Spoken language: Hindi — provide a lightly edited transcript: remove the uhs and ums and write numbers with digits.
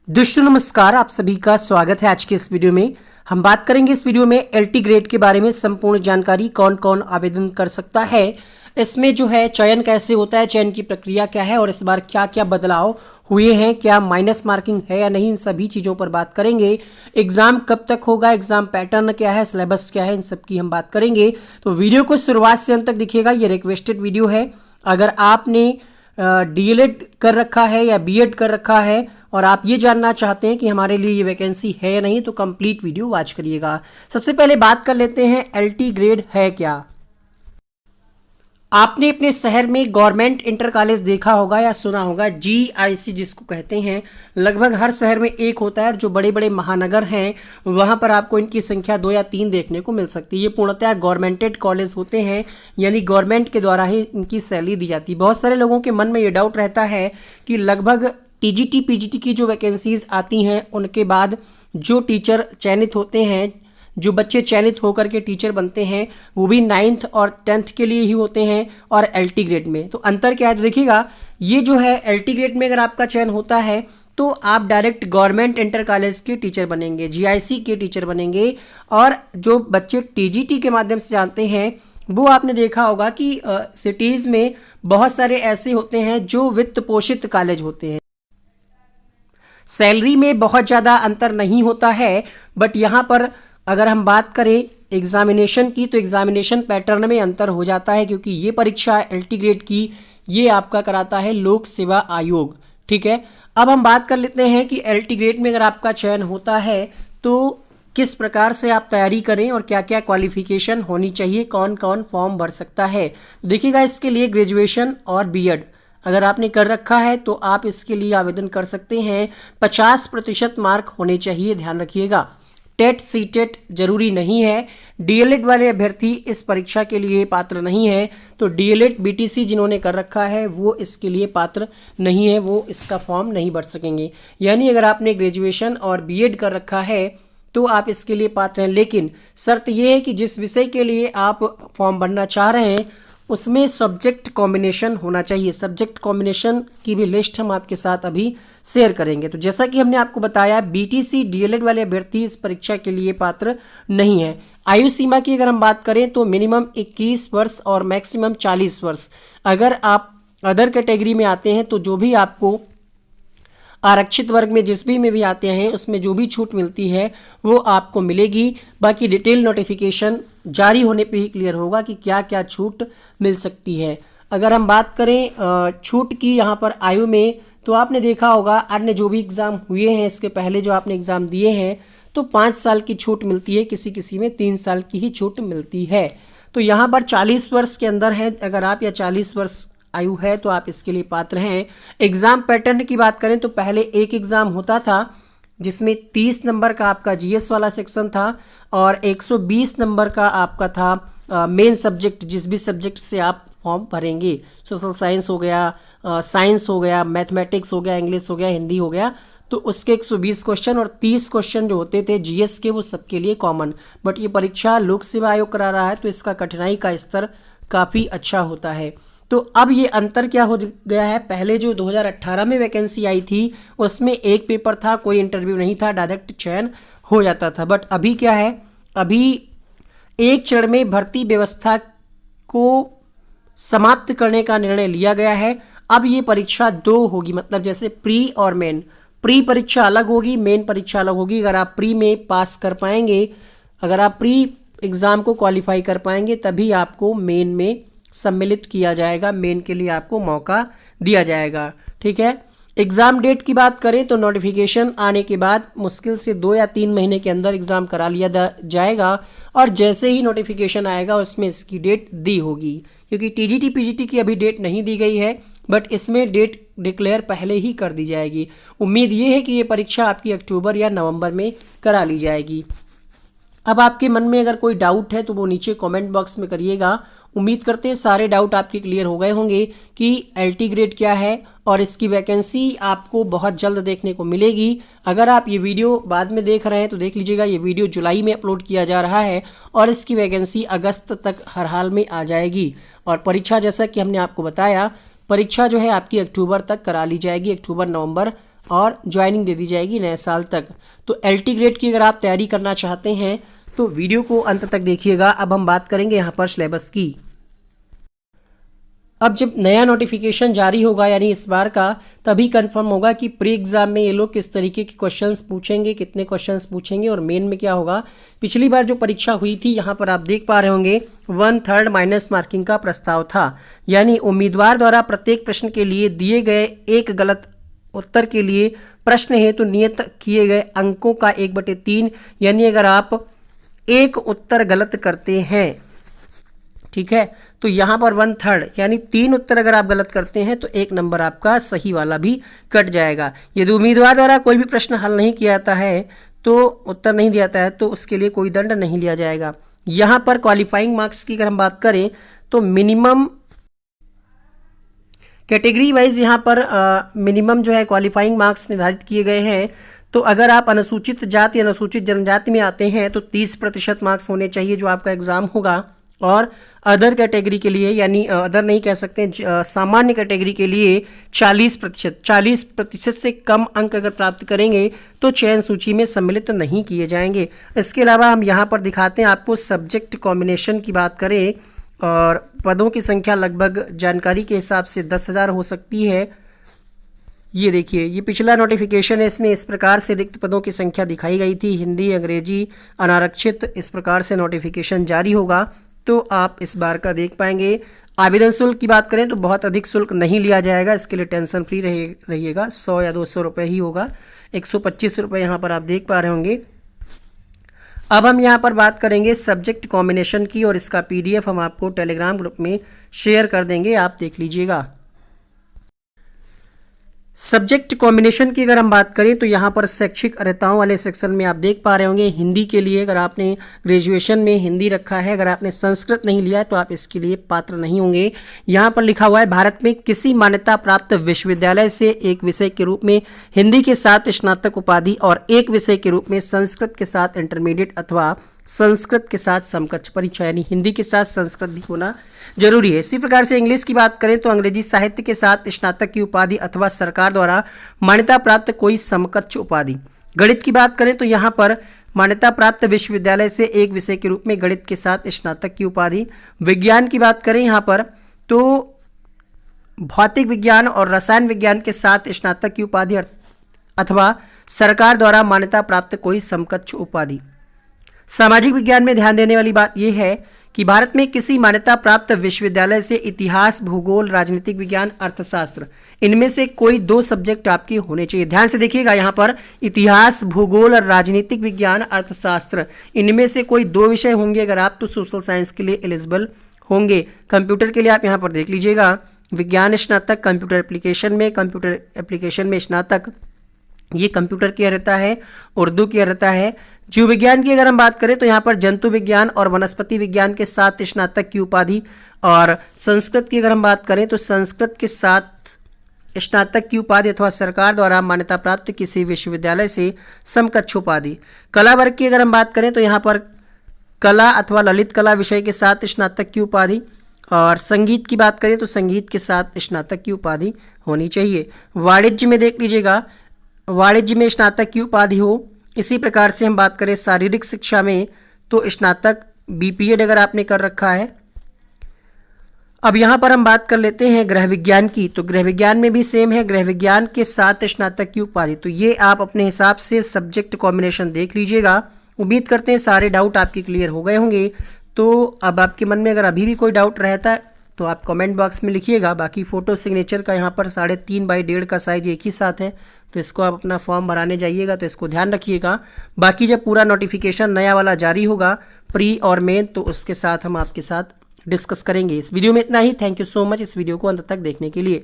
दोस्तों नमस्कार, आप सभी का स्वागत है। आज के इस वीडियो में हम बात करेंगे इस वीडियो में एलटी ग्रेड के बारे में संपूर्ण जानकारी, कौन कौन आवेदन कर सकता है, इसमें जो है चयन कैसे होता है, चयन की प्रक्रिया क्या है और इस बार क्या क्या बदलाव हुए हैं, क्या माइनस मार्किंग है या नहीं, इन सभी चीज़ों पर बात करेंगे। एग्जाम कब तक होगा, एग्जाम पैटर्न क्या है, सिलेबस क्या है, इन सब की हम बात करेंगे। तो वीडियो को शुरुआत से अंत तक दिखेगा। ये रिक्वेस्टेड वीडियो है। अगर आपने डीएलएड कर रखा है या बीएड कर रखा है और आप ये जानना चाहते हैं कि हमारे लिए ये वैकेंसी है या नहीं, तो कंप्लीट वीडियो वॉच करिएगा। सबसे पहले बात कर लेते हैं एलटी ग्रेड है क्या। आपने अपने शहर में गवर्नमेंट इंटर कॉलेज देखा होगा या सुना होगा, जीआईसी जिसको कहते हैं। लगभग हर शहर में एक होता है और जो बड़े बड़े महानगर हैं वहां पर आपको इनकी संख्या 2 या 3 देखने को मिल सकती है। ये पूर्णतः गवर्नमेंटेड कॉलेज होते हैं, यानी गवर्नमेंट के द्वारा ही इनकी सैलरी दी जाती है। बहुत सारे लोगों के मन में ये डाउट रहता है कि लगभग टीजीटी पीजीटी की जो वैकेंसीज आती हैं उनके बाद जो टीचर चयनित होते हैं, जो बच्चे चयनित होकर के टीचर बनते हैं, वो भी 9th और 10th के लिए ही होते हैं और एलटी ग्रेड में। तो अंतर क्या है, तो देखिएगा, ये जो है एलटी ग्रेड में अगर आपका चयन होता है तो आप डायरेक्ट गवर्नमेंट इंटर कॉलेज के टीचर बनेंगे, जीआईसी के टीचर बनेंगे। और जो बच्चे टीजीटी के माध्यम से जानते हैं, वो आपने देखा होगा कि सिटीज़ में बहुत सारे ऐसे होते हैं जो वित्त पोषित कॉलेज होते हैं। सैलरी में बहुत ज़्यादा अंतर नहीं होता है, बट यहाँ पर अगर हम बात करें एग्जामिनेशन की, तो एग्जामिनेशन पैटर्न में अंतर हो जाता है, क्योंकि ये परीक्षा एलटी ग्रेड की ये आपका कराता है लोक सेवा आयोग। ठीक है, अब हम बात कर लेते हैं कि एलटी ग्रेड में अगर आपका चयन होता है तो किस प्रकार से आप तैयारी करें और क्या क्या क्वालिफिकेशन होनी चाहिए, कौन कौन फॉर्म भर सकता है। तो देखिएगा, इसके लिए ग्रेजुएशन और बीएड अगर आपने कर रखा है तो आप इसके लिए आवेदन कर सकते हैं। 50% मार्क होने चाहिए, ध्यान रखिएगा। टेट सीटेट जरूरी नहीं है। डीएलएड वाले अभ्यर्थी इस परीक्षा के लिए पात्र नहीं है, तो डीएलएड बीटीसी जिन्होंने कर रखा है वो इसके लिए पात्र नहीं है, वो इसका फॉर्म नहीं भर सकेंगे। यानी अगर आपने ग्रेजुएशन और बीएड कर रखा है तो आप इसके लिए पात्र हैं, लेकिन शर्त यह है कि जिस विषय के लिए आप फॉर्म भरना चाह रहे हैं उसमें सब्जेक्ट कॉम्बिनेशन होना चाहिए। सब्जेक्ट कॉम्बिनेशन की भी लिस्ट हम आपके साथ अभी शेयर करेंगे। तो जैसा कि हमने आपको बताया, बीटीसी डीएलएड वाले अभ्यर्थी इस परीक्षा के लिए पात्र नहीं है। आयु सीमा की अगर हम बात करें तो मिनिमम 21 वर्ष और मैक्सिमम 40 वर्ष। अगर आप अदर कैटेगरी में आते हैं तो जो भी आपको आरक्षित वर्ग में जिस भी में भी आते हैं उसमें जो भी छूट मिलती है वो आपको मिलेगी। बाकी डिटेल नोटिफिकेशन जारी होने पे ही क्लियर होगा कि क्या क्या छूट मिल सकती है। अगर हम बात करें छूट की यहाँ पर आयु में, तो आपने देखा होगा अन्य जो भी एग्ज़ाम हुए हैं इसके पहले जो आपने एग्ज़ाम दिए हैं तो 5 साल की छूट मिलती है, किसी किसी में 3 साल की ही छूट मिलती है। तो यहाँ पर 40 वर्ष के अंदर है अगर आप, या 40 वर्ष आयु है तो आप इसके लिए पात्र हैं। एग्जाम पैटर्न की बात करें तो पहले एक एग्जाम होता था जिसमें 30 नंबर का आपका जीएस वाला सेक्शन था और 120 नंबर का आपका था मेन सब्जेक्ट, जिस भी सब्जेक्ट से आप फॉर्म भरेंगे। सोशल साइंस हो गया, साइंस हो गया, मैथमेटिक्स हो गया, इंग्लिश हो गया, हिंदी हो गया, तो उसके 120 क्वेश्चन और 30 क्वेश्चन जो होते थे जीएस के वो सबके लिए कॉमन। बट ये परीक्षा लोक सेवा आयोग करा रहा है तो इसका कठिनाई का स्तर काफ़ी अच्छा होता है। तो अब ये अंतर क्या हो गया है, पहले जो 2018 में वैकेंसी आई थी उसमें एक पेपर था, कोई इंटरव्यू नहीं था, डायरेक्ट चयन हो जाता था। बट अभी क्या है, अभी एक चरण में भर्ती व्यवस्था को समाप्त करने का निर्णय लिया गया है। अब ये परीक्षा 2 होगी, मतलब जैसे प्री और मेन। प्री परीक्षा अलग होगी, मेन परीक्षा अलग होगी। अगर आप प्री में पास कर पाएंगे, अगर आप प्री एग्ज़ाम को क्वालिफाई कर पाएंगे तभी आपको मेन में सम्मिलित किया जाएगा, मेन के लिए आपको मौका दिया जाएगा। ठीक है, एग्ज़ाम डेट की बात करें तो नोटिफिकेशन आने के बाद मुश्किल से 2 या 3 महीने के अंदर एग्ज़ाम करा लिया जाएगा और जैसे ही नोटिफिकेशन आएगा उसमें इसकी डेट दी होगी। क्योंकि टीजीटी पीजीटी की अभी डेट नहीं दी गई है, बट इसमें डेट डिक्लेयर पहले ही कर दी जाएगी। उम्मीद ये है कि ये परीक्षा आपकी अक्टूबर या नवंबर में करा ली जाएगी। अब आपके मन में अगर कोई डाउट है तो वो नीचे कमेंट बॉक्स में करिएगा। उम्मीद करते हैं सारे डाउट आपके क्लियर हो गए होंगे कि एलटी ग्रेड क्या है और इसकी वैकेंसी आपको बहुत जल्द देखने को मिलेगी। अगर आप ये वीडियो बाद में देख रहे हैं तो देख लीजिएगा, ये वीडियो जुलाई में अपलोड किया जा रहा है और इसकी वैकेंसी अगस्त तक हर हाल में आ जाएगी। और परीक्षा जैसा कि हमने आपको बताया, परीक्षा जो है आपकी अक्टूबर तक करा ली जाएगी, अक्टूबर नवंबर और ज्वाइनिंग दे दी जाएगी नए साल तक। तो LT ग्रेड की अगर आप तैयारी करना चाहते हैं तो वीडियो को अंत तक देखिएगा। अब हम बात करेंगे यहाँ पर सिलेबस की। अब जब नया नोटिफिकेशन जारी होगा यानी इस बार का, तभी कंफर्म होगा कि प्री एग्जाम में ये लोग किस तरीके के क्वेश्चंस पूछेंगे, कितने क्वेश्चंस पूछेंगे और मेन में क्या होगा। पिछली बार जो परीक्षा हुई थी यहाँ पर आप देख पा रहे होंगे 1/3 माइनस मार्किंग का प्रस्ताव था, यानी उम्मीदवार द्वारा प्रत्येक प्रश्न के लिए दिए गए एक गलत उत्तर के लिए प्रश्न हेतु नियत किए गए अंकों का 1/3, यानी अगर आप एक उत्तर गलत करते हैं, ठीक है, तो यहाँ पर 1/3 यानी 3 उत्तर अगर आप गलत करते हैं तो 1 नंबर आपका सही वाला भी कट जाएगा। यदि उम्मीदवार द्वारा कोई भी प्रश्न हल नहीं किया जाता है तो उत्तर नहीं दिया जाता है तो उसके लिए कोई दंड नहीं लिया जाएगा। यहाँ पर क्वालिफाइंग मार्क्स की अगर हम बात करें तो मिनिमम कैटेगरी वाइज यहाँ पर मिनिमम जो है क्वालिफाइंग मार्क्स निर्धारित किए गए हैं। तो अगर आप अनुसूचित जाति अनुसूचित जनजाति में आते हैं तो 30% मार्क्स होने चाहिए जो आपका एग्जाम होगा, और अदर कैटेगरी के लिए यानी अदर नहीं कह सकते, सामान्य कैटेगरी के लिए 40% से कम अंक अगर प्राप्त करेंगे तो चयन सूची में सम्मिलित नहीं किए जाएंगे। इसके अलावा हम यहाँ पर दिखाते हैं आपको सब्जेक्ट कॉम्बिनेशन की बात करें, और पदों की संख्या लगभग जानकारी के हिसाब से 10,000 हो सकती है। ये देखिए, ये पिछला नोटिफिकेशन है, इसमें इस प्रकार से रिक्त पदों की संख्या दिखाई गई थी, हिंदी अंग्रेजी अनारक्षित, इस प्रकार से नोटिफिकेशन जारी होगा तो आप इस बार का देख पाएंगे। आवेदन शुल्क की बात करें तो बहुत अधिक शुल्क नहीं लिया जाएगा, इसके लिए टेंशन फ्री रहिएगा। 100 या 200 रुपये ही होगा, 125 रुपये यहाँ पर आप देख पा रहे होंगे। अब हम यहाँ पर बात करेंगे सब्जेक्ट कॉम्बिनेशन की, और इसका PDF हम आपको टेलीग्राम ग्रुप में शेयर कर देंगे, आप देख लीजिएगा। सब्जेक्ट कॉम्बिनेशन की अगर हम बात करें तो यहाँ पर शैक्षिक अर्हताओं वाले सेक्शन में आप देख पा रहे होंगे हिंदी के लिए अगर आपने ग्रेजुएशन में हिंदी रखा है, अगर आपने संस्कृत नहीं लिया है तो आप इसके लिए पात्र नहीं होंगे। यहाँ पर लिखा हुआ है भारत में किसी मान्यता प्राप्त विश्वविद्यालय से एक विषय के रूप में हिंदी के साथ स्नातक उपाधि और एक विषय के रूप में संस्कृत के साथ इंटरमीडिएट अथवा संस्कृत के साथ समकक्ष परीक्षा, यानी हिंदी के साथ संस्कृत भी होना जरूरी है। इसी प्रकार से इंग्लिश की बात करें तो अंग्रेजी साहित्य के साथ स्नातक की उपाधि अथवा सरकार द्वारा मान्यता प्राप्त कोई समकक्ष उपाधि। गणित की बात करें तो यहाँ पर मान्यता प्राप्त विश्वविद्यालय से एक विषय के रूप में गणित के साथ स्नातक की उपाधि। विज्ञान की बात करें यहाँ पर तो भौतिक विज्ञान और रसायन विज्ञान के साथ स्नातक की उपाधि अथवा सरकार द्वारा मान्यता प्राप्त कोई समकक्ष उपाधि। सामाजिक विज्ञान में ध्यान देने वाली बात यह है कि भारत में किसी मान्यता प्राप्त विश्वविद्यालय से इतिहास, भूगोल, राजनीतिक विज्ञान, अर्थशास्त्र, इनमें से कोई 2 सब्जेक्ट आपके होने चाहिए। ध्यान से देखिएगा, यहाँ पर इतिहास, भूगोल और राजनीतिक विज्ञान, अर्थशास्त्र, इनमें से कोई 2 विषय होंगे अगर आप तो सोशल साइंस के लिए एलिजिबल होंगे। कंप्यूटर के लिए आप यहाँ पर देख लीजिएगा, विज्ञान स्नातक, कंप्यूटर एप्लीकेशन में स्नातक, ये कंप्यूटर की अर्हता है, उर्दू की अर्हता है। जीव विज्ञान की अगर हम बात करें तो यहाँ पर जंतु विज्ञान और वनस्पति विज्ञान के साथ स्नातक की उपाधि, और संस्कृत की अगर हम बात करें तो संस्कृत के साथ स्नातक की उपाधि अथवा सरकार द्वारा मान्यता प्राप्त किसी विश्वविद्यालय से समकक्ष उपाधि। कला वर्ग की अगर हम बात करें तो यहाँ पर कला अथवा ललित कला विषय के साथ स्नातक की उपाधि, और संगीत की बात करें तो संगीत के साथ स्नातक की उपाधि होनी चाहिए। वाणिज्य में देख लीजिएगा, वाणिज्य में स्नातक की उपाधि हो। इसी प्रकार से हम बात करें शारीरिक शिक्षा में तो स्नातक BPEd अगर आपने कर रखा है। अब यहाँ पर हम बात कर लेते हैं गृह विज्ञान की, तो गृह विज्ञान में भी सेम है, गृह विज्ञान के साथ स्नातक की उपाधि। तो ये आप अपने हिसाब से सब्जेक्ट कॉम्बिनेशन देख लीजिएगा। उम्मीद करते हैं सारे डाउट आपके क्लियर हो गए होंगे। तो अब आपके मन में अगर अभी भी कोई डाउट रहता है तो आप कमेंट बॉक्स में लिखिएगा। बाकी फ़ोटो सिग्नेचर का यहाँ पर 3.5 बाई 1.5 का साइज एक ही साथ है, तो इसको आप अपना फॉर्म भराने जाइएगा तो इसको ध्यान रखिएगा। बाकी जब पूरा नोटिफिकेशन नया वाला जारी होगा प्री और मेन, तो उसके साथ हम आपके साथ डिस्कस करेंगे। इस वीडियो में इतना ही। थैंक यू सो मच इस वीडियो को अंत तक देखने के लिए।